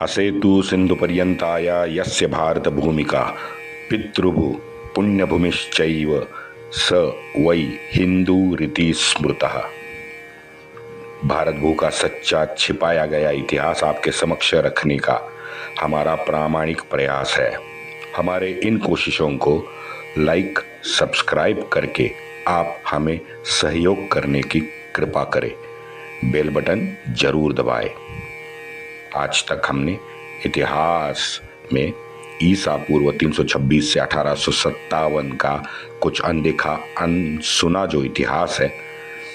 असेतु सिन्धुपर्यन्ताय यस्य भारतभूमिका पितृभु पुण्यभूमिश्चैव स वै हिंदूरिति स्मृतः। भारत भू का सच्चा छिपाया गया इतिहास आपके समक्ष रखने का हमारा प्रामाणिक प्रयास है। हमारे इन कोशिशों को लाइक सब्सक्राइब करके आप हमें सहयोग करने की कृपा करें। बेल बटन जरूर दबाएं। आज तक हमने इतिहास में ईसा पूर्व 326 से 1857 का कुछ अनदेखा अनसुना जो इतिहास है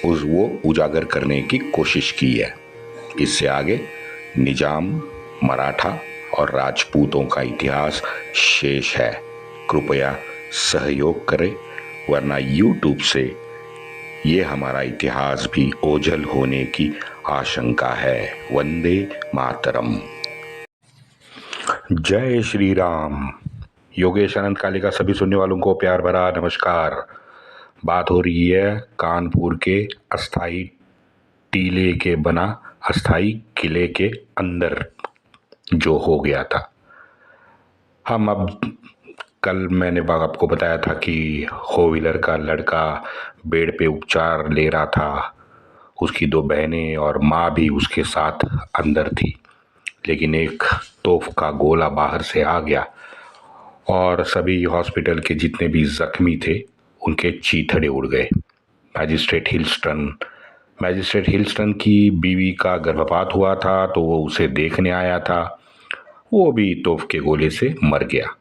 वो उजागर करने की कोशिश की है। इससे आगे निजाम, मराठा और राजपूतों का इतिहास शेष है। कृपया सहयोग करें, वरना YouTube से ये हमारा इतिहास भी ओझल होने की आशंका है। वंदे मातरम। जय श्री राम। योगेश अनंत कालिका सभी सुनने वालों को प्यार भरा नमस्कार। बात हो रही है कानपुर के अस्थाई टीले के बना अस्थाई किले के अंदर जो हो गया था। हम अब कल मैंने आपको बताया था कि होविलर का लड़का बेड पे उपचार ले रहा था। उसकी दो बहनें और माँ भी उसके साथ अंदर थी, लेकिन एक तोप का गोला बाहर से आ गया और सभी हॉस्पिटल के जितने भी जख्मी थे उनके चीथड़े उड़ गए। मैजिस्ट्रेट हिल्स्टन की बीवी का गर्भपात हुआ था, तो वो उसे देखने आया था। वो भी तोप के गोले से मर गया।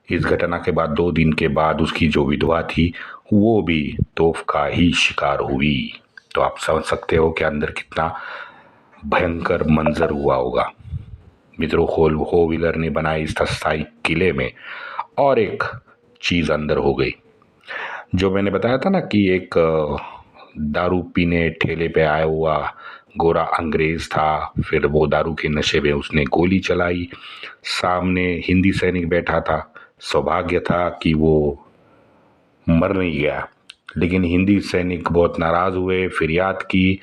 इस घटना के बाद 2 दिन के बाद उसकी जो विधवा थी वो भी तोप का ही शिकार हुई। तो आप समझ सकते हो कि अंदर कितना भयंकर मंजर हुआ होगा। मित्रों, होविलर ने बनाए इस अस्थाई किले में और एक चीज अंदर हो गई। जो मैंने बताया था ना कि एक दारू पीने ठेले पे आया हुआ गोरा अंग्रेज था, फिर वो दारू के नशे में उसने गोली चलाई। सामने हिंदी सैनिक बैठा था। सौभाग्य था कि वो मर नहीं गया, लेकिन हिंदी सैनिक बहुत नाराज हुए, फिरियाद की,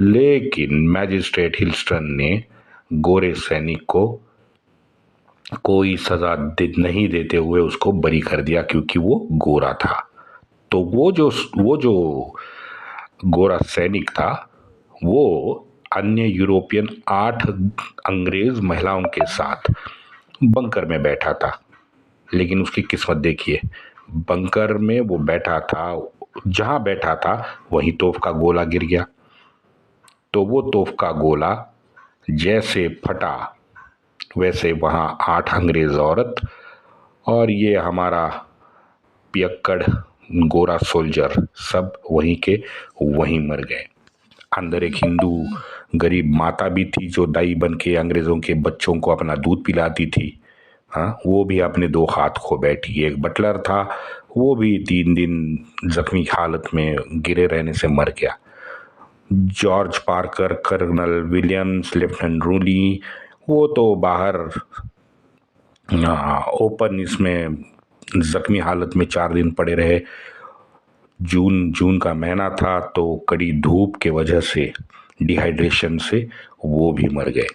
लेकिन मैजिस्ट्रेट हिल्स्टन ने गोरे सैनिक को कोई सजा नहीं देते हुए उसको बरी कर दिया, क्योंकि वो गोरा था। तो वो जो गोरा सैनिक था वो अन्य यूरोपियन 8 अंग्रेज महिलाओं के साथ बंकर में बैठा था। लेकिन उसकी किस्मत देखिए, बंकर में वो बैठा था, जहां बैठा था वहीं तोप का गोला गिर गया। तो वो तोप का गोला जैसे फटा वैसे वहां 8 अंग्रेज औरत और ये हमारा पियक्कड़ गोरा सोल्जर सब वहीं के वहीं मर गए। अंदर एक हिंदू गरीब माता भी थी जो दाई बन के अंग्रेजों के बच्चों को अपना दूध पिलाती थी। हाँ, वो भी अपने 2 हाथ खो बैठी। एक बटलर था, वो भी 3 दिन जख्मी हालत में गिरे रहने से मर गया। George Parker, colonel Williams, lieutenant Rooley, वो तो बाहर ओपन इसमें जख्मी हालत में 4 दिन पड़े रहे। जून का महीना था, तो कड़ी धूप के वजह से, डिहाइड्रेशन से वो भी मर गए।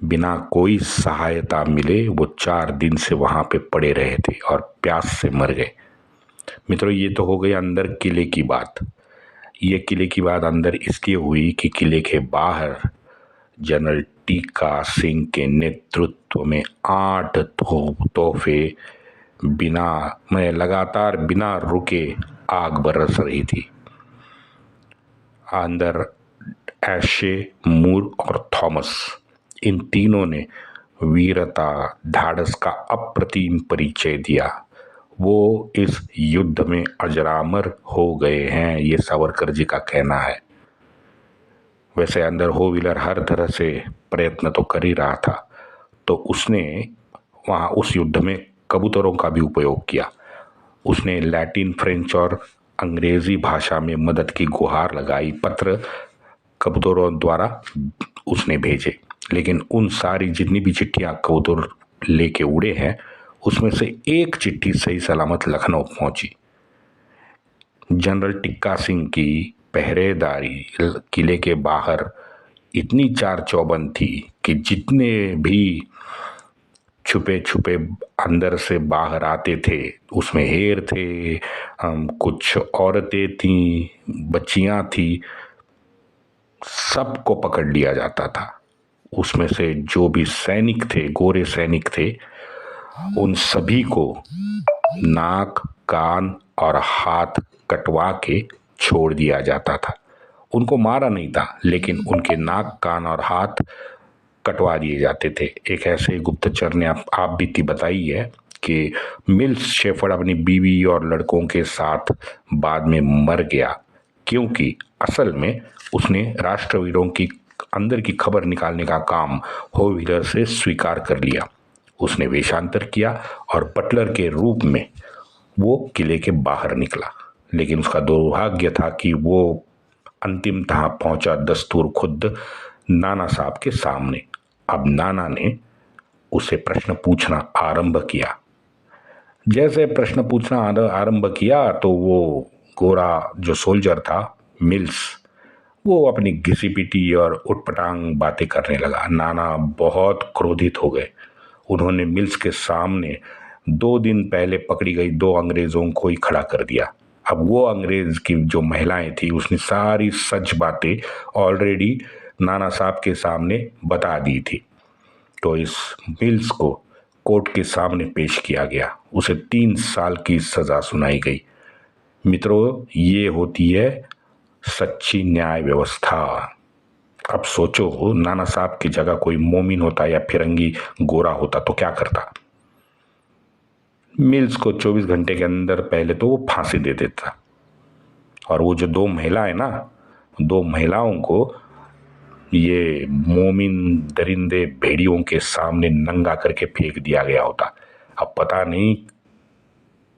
बिना कोई सहायता मिले वो 4 दिन से वहां पे पड़े रहे थे और प्यास से मर गए। मित्रों, ये तो हो गई अंदर किले की बात। ये किले की बात अंदर इसलिए हुई कि किले के बाहर जनरल टीका सिंह के नेतृत्व में 8 तोहफे लगातार बिना रुके आग बरस रही थी। अंदर एशे, मूर और थॉमस, इन तीनों ने वीरता, ढाढ़स का अप्रतिम परिचय दिया। वो इस युद्ध में अजरामर हो गए हैं, ये सावरकर जी का कहना है। वैसे अंदर होविलर हर तरह से प्रयत्न तो कर ही रहा था, तो उसने वहाँ उस युद्ध में कबूतरों का भी उपयोग किया। उसने लैटिन, फ्रेंच और अंग्रेजी भाषा में मदद की गुहार लगाई। पत्र कबूतरों द्वारा उसने भेजे, लेकिन उन सारी जितनी भी चिट्ठियां कबूतर लेके उड़े हैं उसमें से एक चिट्ठी सही सलामत लखनऊ पहुंची। जनरल टिक्का सिंह की पहरेदारी किले के बाहर इतनी चार चौबंद थी कि जितने भी छुपे छुपे अंदर से बाहर आते थे उसमें हेर थे, कुछ औरतें थीं, बच्चियां थी, सबको पकड़ लिया जाता था। उसमें से जो भी सैनिक थे, गोरे सैनिक थे, उन सभी को नाक, कान और हाथ कटवा के छोड़ दिया जाता था। उनको मारा नहीं था, लेकिन उनके नाक, कान और हाथ कटवा दिए जाते थे। एक ऐसे गुप्तचर ने आप बीती बताई है कि मिल्स शेफर्ड अपनी बीवी और लड़कों के साथ बाद में मर गया, क्योंकि असल में उसने राष्ट्रवीरों की अंदर की खबर निकालने का काम होविलर से स्वीकार कर लिया। उसने वेशांतर किया और बटलर के रूप में वो किले के बाहर निकला, लेकिन उसका दुर्भाग्य था कि वो अंतिमतः पहुंचा दस्तूर खुद नाना साहब के सामने। अब नाना ने उसे प्रश्न पूछना आरंभ किया। जैसे प्रश्न पूछना आरंभ किया तो वो गोरा जो सोल्जर था, मिल्स, वो अपनी घिसी पिटी और उटपटांग बातें करने लगा। नाना बहुत क्रोधित हो गए। उन्होंने मिल्स के सामने 2 दिन पहले पकड़ी गई 2 अंग्रेजों को ही खड़ा कर दिया। अब वो अंग्रेज की जो महिलाएं थी उसने सारी सच बातें ऑलरेडी नाना साहब के सामने बता दी थी। तो इस मिल्स को कोर्ट के सामने पेश किया गया। उसे 3 साल की सजा सुनाई गई। मित्रों, ये होती है सच्ची न्याय व्यवस्था। अब सोचो, नाना साहब की जगह कोई मोमिन होता या फिरंगी गोरा होता तो क्या करता? मिल्स को 24 घंटे के अंदर पहले तो वो फांसी दे देता, और वो जो 2 महिलाएं ना, 2 महिलाओं को ये मोमिन दरिंदे भेड़ियों के सामने नंगा करके फेंक दिया गया होता। अब पता नहीं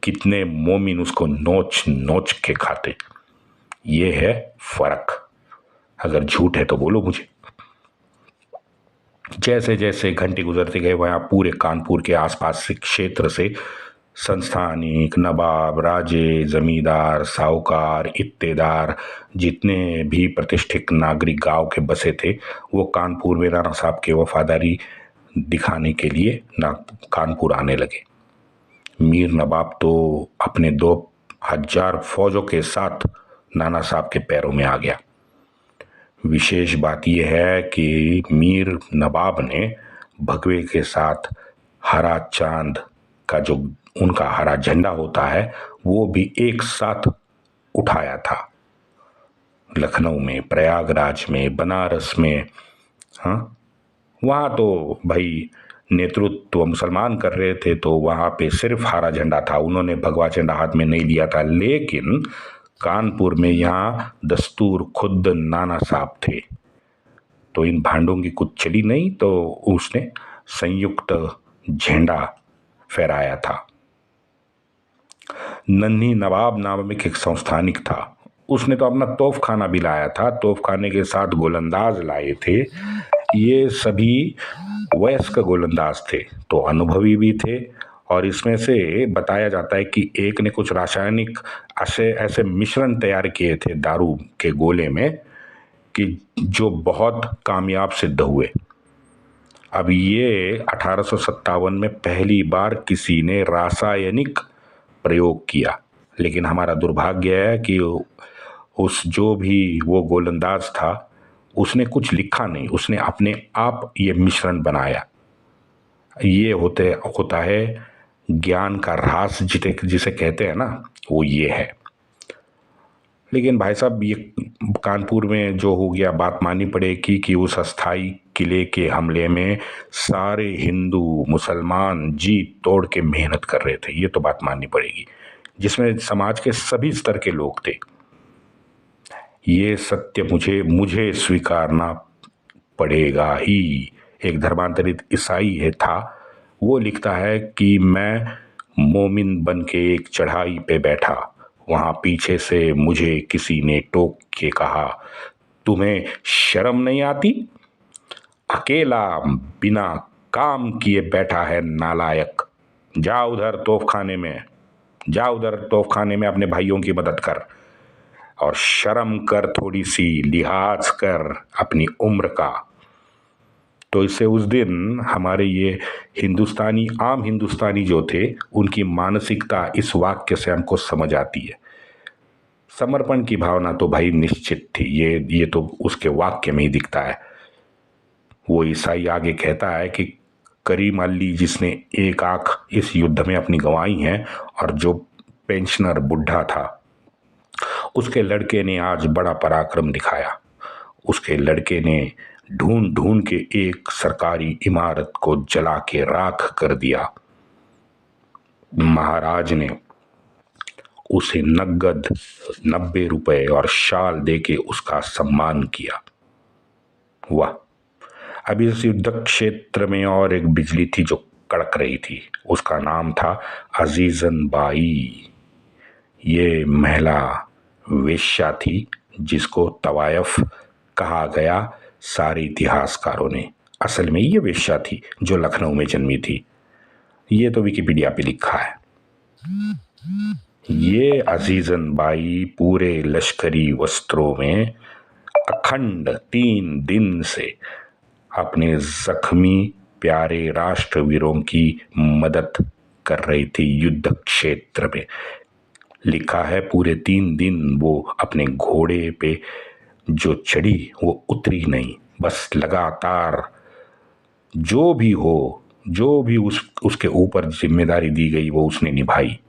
कितने मोमिन उसको नोच नोच के खाते। ये है फर्क। अगर झूठ है तो बोलो मुझे। जैसे जैसे घंटे गुजरते गए, वहां पूरे कानपुर के आसपास के क्षेत्र से संस्थानिक, नवाब, राजे, जमींदार, साहूकार, इत्तेदार, जितने भी प्रतिष्ठित नागरिक गांव के बसे थे, वो कानपुर में नाना साहब की वफादारी दिखाने के लिए कानपुर आने लगे। मीर नवाब तो अपने 2000 फौजों के साथ नाना साहब के पैरों में आ गया। विशेष बात यह है कि मीर नवाब ने भगवे के साथ हरा चांद का जो उनका हरा झंडा होता है वो भी एक साथ उठाया था। लखनऊ में, प्रयागराज में, बनारस में, हाँ, वहाँ तो भाई नेतृत्व मुसलमान कर रहे थे, तो वहाँ पे सिर्फ हरा झंडा था। उन्होंने भगवा झंडा हाथ में नहीं लिया था। लेकिन कानपुर में यहाँ दस्तूर खुद नाना साहब थे, तो इन भांडों की कुछ चली नहीं, तो उसने संयुक्त झंडा फहराया था। नन्ही नवाब नामक एक संस्थानिक था, उसने तो अपना तोपखाना भी लाया था। तोपखाने के साथ गोलंदाज लाए थे। ये सभी वयस्क गोलंदाज थे, तो अनुभवी भी थे। और इसमें से बताया जाता है कि एक ने कुछ रासायनिक ऐसे मिश्रण तैयार किए थे दारू के गोले में कि जो बहुत कामयाब सिद्ध हुए। अब ये 1857 में पहली बार किसी ने रासायनिक प्रयोग किया, लेकिन हमारा दुर्भाग्य है कि उस जो भी वो गोलंदाज था उसने कुछ लिखा नहीं, उसने अपने आप ये मिश्रण बनाया। ये होता है ज्ञान का ह्रास जिसे कहते हैं ना, वो ये है। लेकिन भाई साहब, ये कानपुर में जो हो गया, बात माननी पड़ेगी कि उस अस्थाई किले के हमले में सारे हिंदू मुसलमान जी तोड़ के मेहनत कर रहे थे। ये तो बात माननी पड़ेगी, जिसमें समाज के सभी स्तर के लोग थे। ये सत्य मुझे स्वीकारना पड़ेगा ही। एक धर्मांतरित ईसाई था, वो लिखता है कि मैं मोमिन बन के एक चढ़ाई पे बैठा, वहां पीछे से मुझे किसी ने टोक के कहा, तुम्हें शर्म नहीं आती? अकेला बिना काम किए बैठा है नालायक। जा उधर तोपखाने में, जा उधर तोपखाने में अपने भाइयों की मदद कर। और शर्म कर, थोड़ी सी लिहाज कर अपनी उम्र का। तो इससे उस दिन हमारे ये आम हिंदुस्तानी जो थे, उनकी मानसिकता इस वाक्य से हमको समझ आती है। समर्पण की भावना तो भाई निश्चित थी, ये तो उसके वाक्य में ही दिखता है। वो ईसाई आगे कहता है कि करीम अली जिसने एक आंख इस युद्ध में अपनी गंवाई है, और जो पेंशनर बुढ़ा था, उसके लड़के ने आज बड़ा पराक्रम दिखाया। उसके लड़के ने ढूंढ ढूंढ के एक सरकारी इमारत को जला के राख कर दिया। महाराज ने उसे नगद 90 रुपए और शाल देके उसका सम्मान किया। वाह। अभी इस युद्ध क्षेत्र में और एक बिजली थी जो कड़क रही थी, उसका नाम था अजीजन बाई। ये महिला वेश्या थी जिसको तवायफ कहा गया सारे इतिहासकारों ने। असल में ये वेश्या थी जो लखनऊ में जन्मी थी। ये तो विकिपीडिया पे लिखा है। ये अजीजन बाई पूरे लश्करी वस्त्रों में अखंड 3 दिन से अपने जख्मी प्यारे राष्ट्रवीरों की मदद कर रही थी युद्ध क्षेत्र में। लिखा है पूरे 3 दिन वो अपने घोड़े पे जो चढ़ी वो उतरी नहीं, बस लगातार जो भी उसके ऊपर जिम्मेदारी दी गई वो उसने निभाई।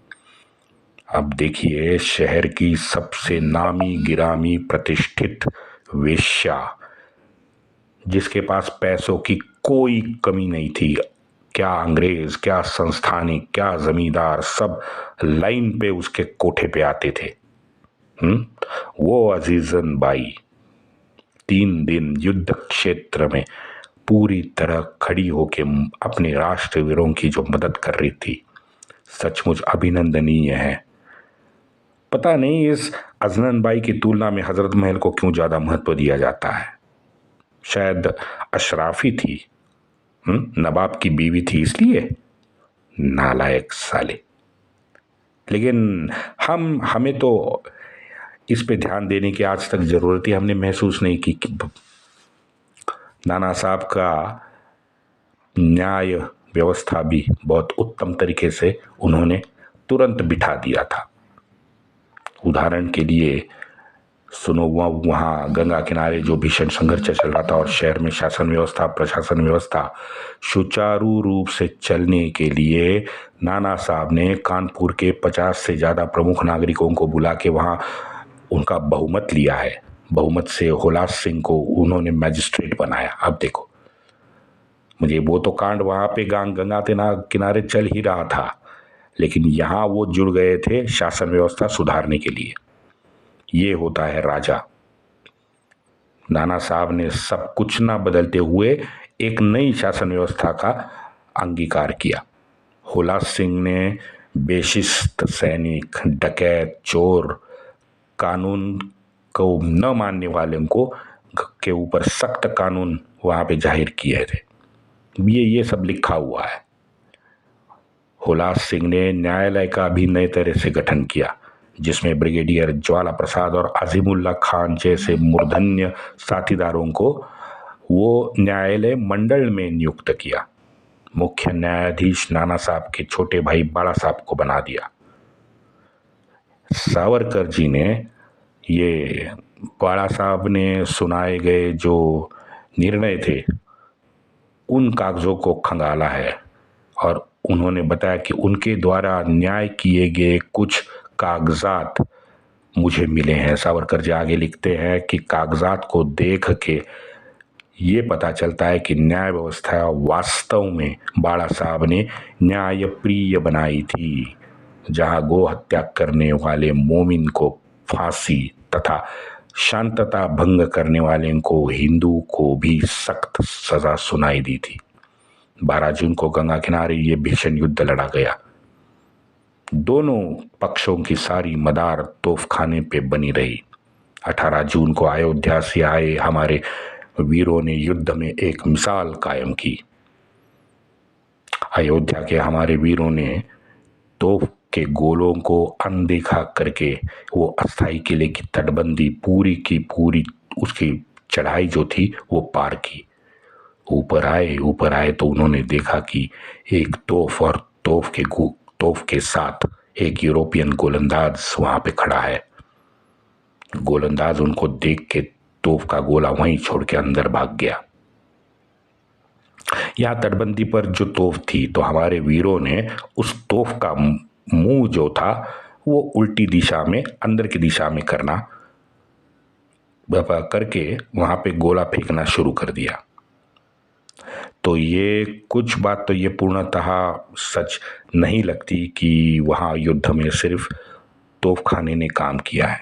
अब देखिए, शहर की सबसे नामी गिरामी प्रतिष्ठित वेश्या, जिसके पास पैसों की कोई कमी नहीं थी, क्या अंग्रेज, क्या संस्थानिक, क्या जमींदार, सब लाइन पे उसके कोठे पे आते थे। वो अजीजन बाई 3 दिन युद्ध क्षेत्र में पूरी तरह खड़ी होके अपने राष्ट्रवीरों की जो मदद कर रही थी, सचमुच अभिनंदनीय है। पता नहीं इस अजनन बाई की तुलना में हजरत महल को क्यों ज्यादा महत्व दिया जाता है। शायद अशराफी थी, नवाब की बीवी थी इसलिए। नालायक साले। लेकिन हमें तो इस पे ध्यान देने की आज तक जरूरत ही हमने महसूस नहीं की कि नाना साहब का न्याय व्यवस्था भी बहुत उत्तम तरीके से उन्होंने तुरंत बिठा दिया था। उदाहरण के लिए सुनो, वहाँ गंगा किनारे जो भीषण संघर्ष चल रहा था और शहर में शासन व्यवस्था, प्रशासन व्यवस्था सुचारू रूप से चलने के लिए नाना साहब ने कानपुर के 50 से ज़्यादा प्रमुख नागरिकों को बुला के वहाँ उनका बहुमत लिया है। बहुमत से हुलास सिंह को उन्होंने मैजिस्ट्रेट बनाया। अब देखो, मुझे वो तो कांड वहाँ पे गंगा किनारे चल ही रहा था, लेकिन यहाँ वो जुड़ गए थे शासन व्यवस्था सुधारने के लिए। ये होता है राजा। नाना साहब ने सब कुछ ना बदलते हुए एक नई शासन व्यवस्था का अंगीकार किया। हुलास सिंह ने बेशिस्त सैनिक, डकैत, चोर, कानून को न मानने वाले को के ऊपर सख्त कानून वहां पे जाहिर किए थे। ये सब लिखा हुआ है। हुलास सिंह ने न्यायालय का भी नए तरह से गठन किया, जिसमें ब्रिगेडियर ज्वाला प्रसाद और अजीमुल्ला खान जैसे मूर्धन्य साथीदारों को वो न्यायालय मंडल में नियुक्त किया। मुख्य न्यायाधीश नाना साहब के छोटे भाई बाला साहब को बना दिया। सावरकर जी ने ये बाला साहब ने सुनाए गए जो निर्णय थे उन कागजों को खंगाला है, और उन्होंने बताया कि उनके द्वारा न्याय किए गए कुछ कागजात मुझे मिले हैं। सावरकर जी आगे लिखते हैं कि कागजात को देख के ये पता चलता है कि न्याय व्यवस्था वास्तव में बाला साहब ने न्यायप्रिय बनाई थी, जहां गो हत्या करने वाले मोमिन को फांसी तथा शांतता भंग करने वाले को, हिंदू को भी सख्त सजा सुनाई दी थी। 12 जून को गंगा किनारे ये भीषण युद्ध लड़ा गया। दोनों पक्षों की सारी मदार तोफखाने पे बनी रही। 18 जून को अयोध्या से आए हमारे वीरों ने युद्ध में एक मिसाल कायम की। अयोध्या के हमारे वीरों ने तोफ के गोलों को अनदेखा करके वो अस्थाई किले की तटबंदी पूरी की पूरी उसकी चढ़ाई जो थी वो पार की। ऊपर आए तो उन्होंने देखा कि एक तोफ के साथ एक यूरोपियन गोलंदाज वहां पे खड़ा है। गोलंदाज उनको देख के तोफ का गोला वहीं छोड़ के अंदर भाग गया। यहां तटबंदी पर जो तोफ थी तो हमारे वीरों ने उस तोफ का मुंह जो था वो उल्टी दिशा में अंदर की दिशा में करके वहां पे गोला फेंकना शुरू कर दिया। तो ये कुछ बात तो ये पूर्णतः सच नहीं लगती कि वहां युद्ध में सिर्फ तोपखाने ने काम किया है।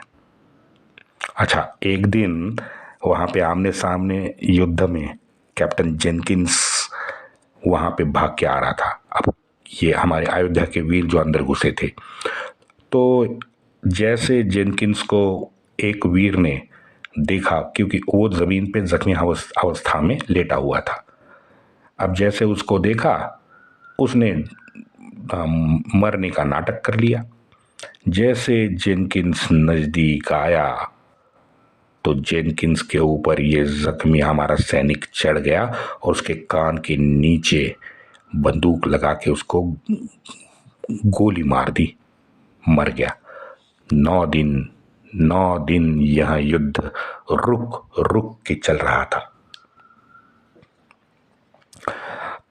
अच्छा, एक दिन वहां पे आमने सामने युद्ध में कैप्टन जेनकिंस वहां पे भाग के आ रहा था। अब ये हमारे अयोध्या के वीर जो अंदर घुसे थे, तो जैसे जेनकिंस को एक वीर ने देखा, क्योंकि वो जमीन पे जख्मी अवस्था में लेटा हुआ था। अब जैसे उसको देखा, उसने मरने का नाटक कर लिया। जैसे जेनकिंस नजदीक आया तो जेनकिंस के ऊपर ये जख्मी हमारा सैनिक चढ़ गया और उसके कान के नीचे बंदूक लगा के उसको गोली मार दी, मर गया। 9 दिन यह युद्ध रुक रुक के चल रहा था।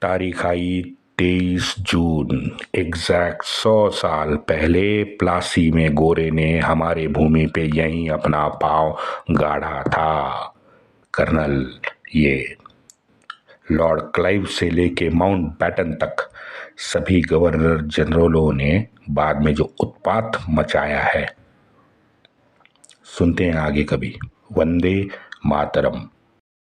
तारीख आई 23 जून, एग्जैक्ट 100 साल पहले प्लासी में गोरे ने हमारे भूमि पे यहीं अपना पांव गाड़ा था। कर्नल, ये लॉर्ड क्लाइव से लेके माउंट बैटन तक सभी गवर्नर जनरलों ने बाद में जो उत्पात मचाया है, सुनते हैं आगे कभी। वंदे मातरम।